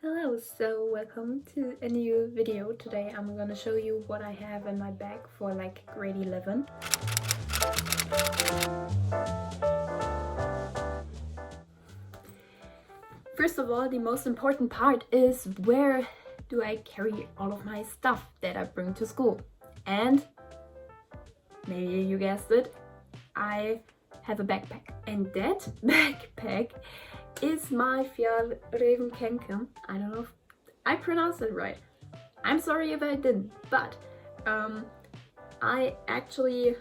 Hello, so welcome to a new video. Today I'm gonna show you what I have in my bag for like grade 11. First of all, the most important part is where do I carry all of my stuff that I bring to school. And maybe you guessed it, I have a backpack. And that backpack is my Fjallrevenkenken. I don't know if I pronounced it right. I'm sorry if I didn't, but I actually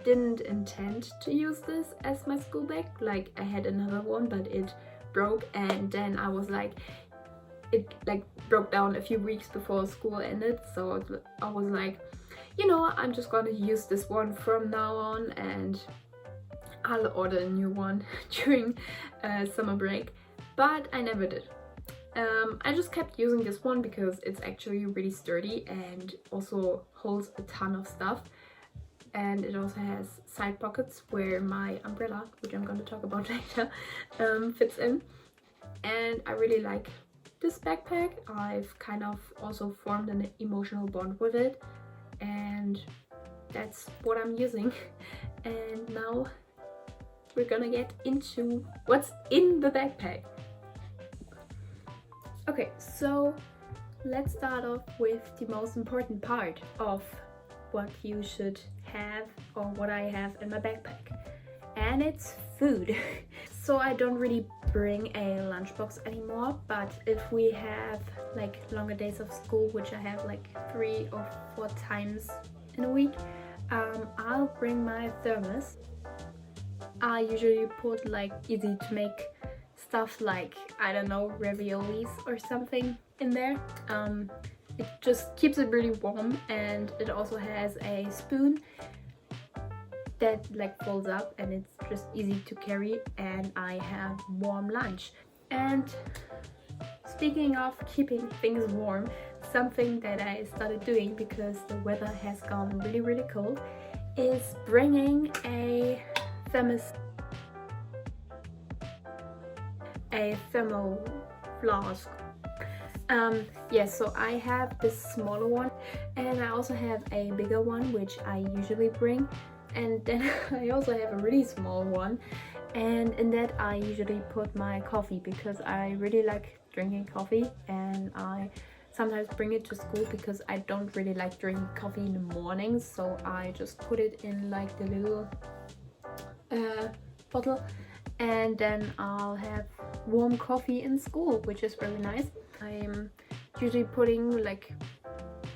didn't intend to use this as my school bag. Like, I had another one, but it broke, and then I was like, it like broke down a few weeks before school ended, so I was like, you know, I'm just gonna use this one from now on, and I'll order a new one during summer break, but I never did. I just kept using this one because it's actually really sturdy and also holds a ton of stuff, and it also has side pockets where my umbrella, which I'm going to talk about later, fits in. And I really like this backpack. I've kind of also formed an emotional bond with it, and that's what I'm using. And now we're gonna get into what's in the backpack. Okay, so let's start off with the most important part of what you should have, or what I have in my backpack, and it's food. So I don't really bring a lunchbox anymore, but if we have like longer days of school, which I have like 3 or 4 times in a week, I'll bring my thermos. I usually put like easy to make stuff like, I don't know, raviolis or something in there. It just keeps it really warm, and it also has a spoon that like folds up, and it's just easy to carry, and I have warm lunch. And speaking of keeping things warm, something that I started doing because the weather has gone really cold is bringing a thermal flask. Yeah, so I have this smaller one, and I also have a bigger one which I usually bring, and then I also have a really small one, and in that I usually put my coffee because I really like drinking coffee, and I sometimes bring it to school because I don't really like drinking coffee in the mornings, so I just put it in like the little bottle, and then I'll have warm coffee in school, which is very nice. I'm usually putting like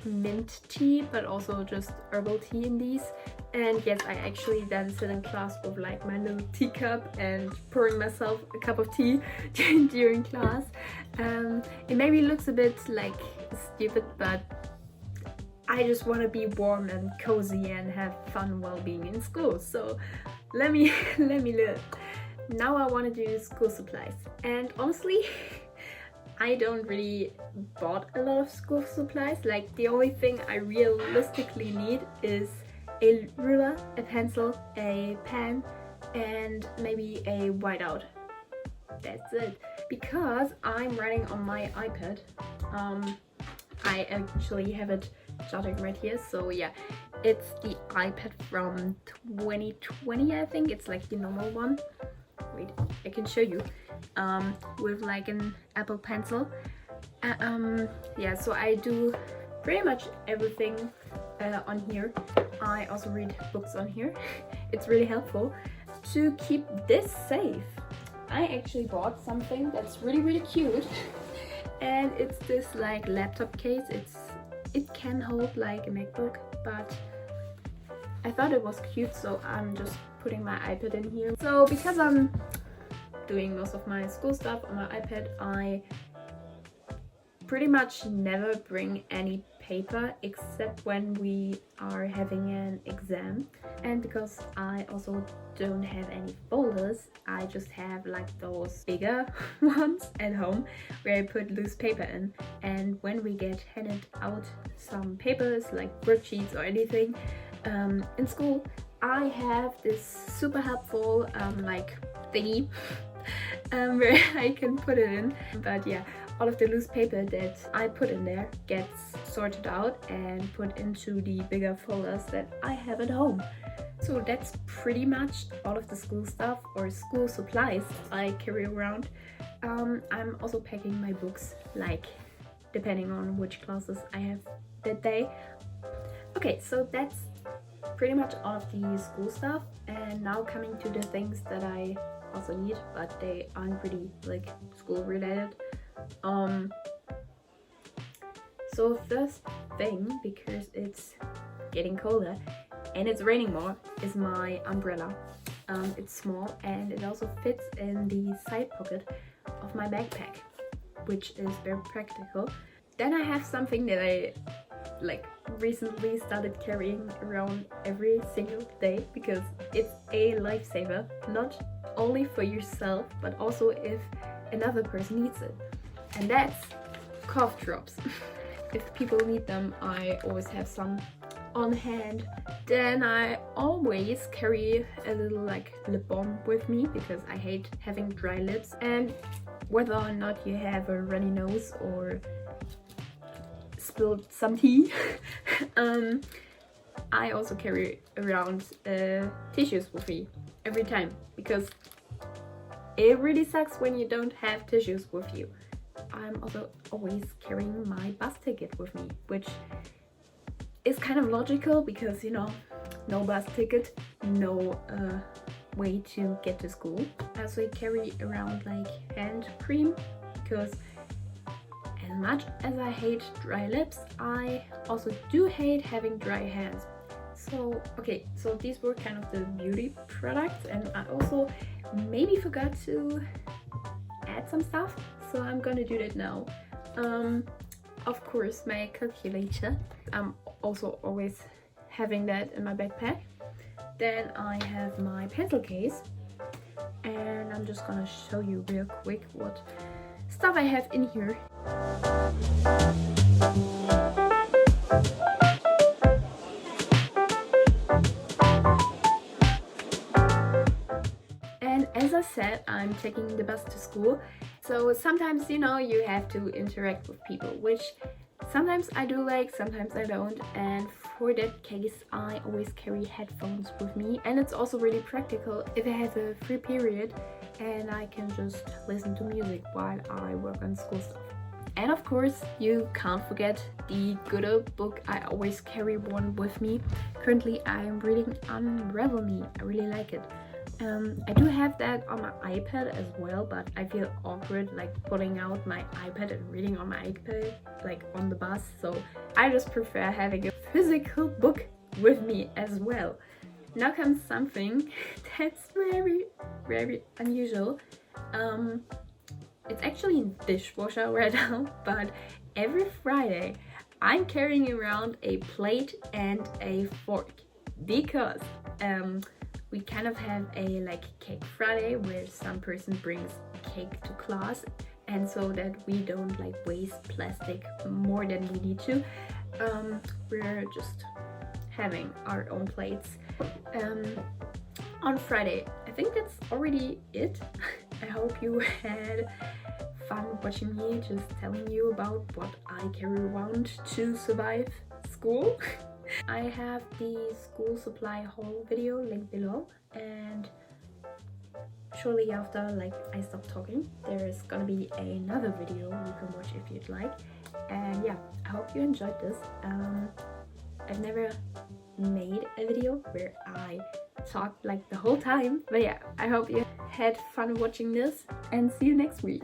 mint tea, but also just herbal tea in these. And yes, I actually then sit in class with like my little teacup and pouring myself a cup of tea during class. It maybe looks a bit like stupid, but I just want to be warm and cozy and have fun while being in school. So let me live. Now I want to do school supplies, and honestly I don't really bought a lot of school supplies. Like, the only thing I realistically need is a ruler, a pencil, a pen, and maybe a whiteout. That's it. Because I'm writing on my iPad. I actually have it jotted right here, so yeah, it's the iPad from 2020, I think. It's like the normal one. Wait, I can show you. With like an Apple Pencil. Yeah, so I do pretty much everything on here. I also read books on here. It's really helpful to keep this safe. I actually bought something that's really cute, and it's this like laptop case. It can hold like a MacBook, but I thought it was cute, so I'm just putting my iPad in here. So because I'm doing most of my school stuff on my iPad, I pretty much never bring any paper except when we are having an exam. And because I also don't have any folders, I just have like those bigger ones at home where I put loose paper in. And when we get handed out some papers like worksheets or anything in school, I have this super helpful like thingy where I can put it in. But yeah, all of the loose paper that I put in there gets sorted out and put into the bigger folders that I have at home. So that's pretty much all of the school stuff or school supplies I carry around. I'm also packing my books, like depending on which classes I have that day. Okay, so that's pretty much all of the school stuff, and now coming to the things that I also need, but they aren't really like school related. So first thing, because it's getting colder and it's raining more, is my umbrella. It's small and it also fits in the side pocket of my backpack, which is very practical. Then I have something that I like recently started carrying around every single day because it's a lifesaver, not only for yourself but also if another person needs it, and that's cough drops. If people need them, I always have some on hand. Then I always carry a little like lip balm with me because I hate having dry lips, and whether or not you have a runny nose or spilled some tea, I also carry around tissues with me every time because it really sucks when you don't have tissues with you. I'm also always carrying my bus ticket with me, which is kind of logical because, you know, no bus ticket, no way to get to school. I also carry around like hand cream because as much as I hate dry lips, I also do hate having dry hands. So okay, so these were kind of the beauty products, and I also maybe forgot to add some stuff, so I'm gonna do that now. Of course, my calculator. I'm also always having that in my backpack. Then I have my pencil case, and I'm just gonna show you real quick what stuff I have in here. And as I said, I'm taking the bus to school, so sometimes, you know, you have to interact with people, which sometimes I do like, sometimes I don't, and for that case I always carry headphones with me, and it's also really practical if I have a free period and I can just listen to music while I work on school stuff. And of course, you can't forget the good old book. I always carry one with me. Currently I'm reading Unravel Me. I really like it. I do have that on my iPad as well, but I feel awkward like pulling out my iPad and reading on my iPad like on the bus, so I just prefer having a physical book with me as well. Now comes something that's very, very unusual. It's actually in dishwasher right now, but every Friday I'm carrying around a plate and a fork because we kind of have a like cake Friday where some person brings cake to class, and so that we don't like waste plastic more than we need to, we're just having our own plates on Friday. I think that's already it. I hope you had fun watching me just telling you about what I carry around to survive school. I have the school supply haul video linked below, and shortly after like I stop talking, there's gonna be another video you can watch if you'd like. And yeah, I hope you enjoyed this. I've never made a video where I talked like the whole time, but yeah, I hope you had fun watching this, and see you next week.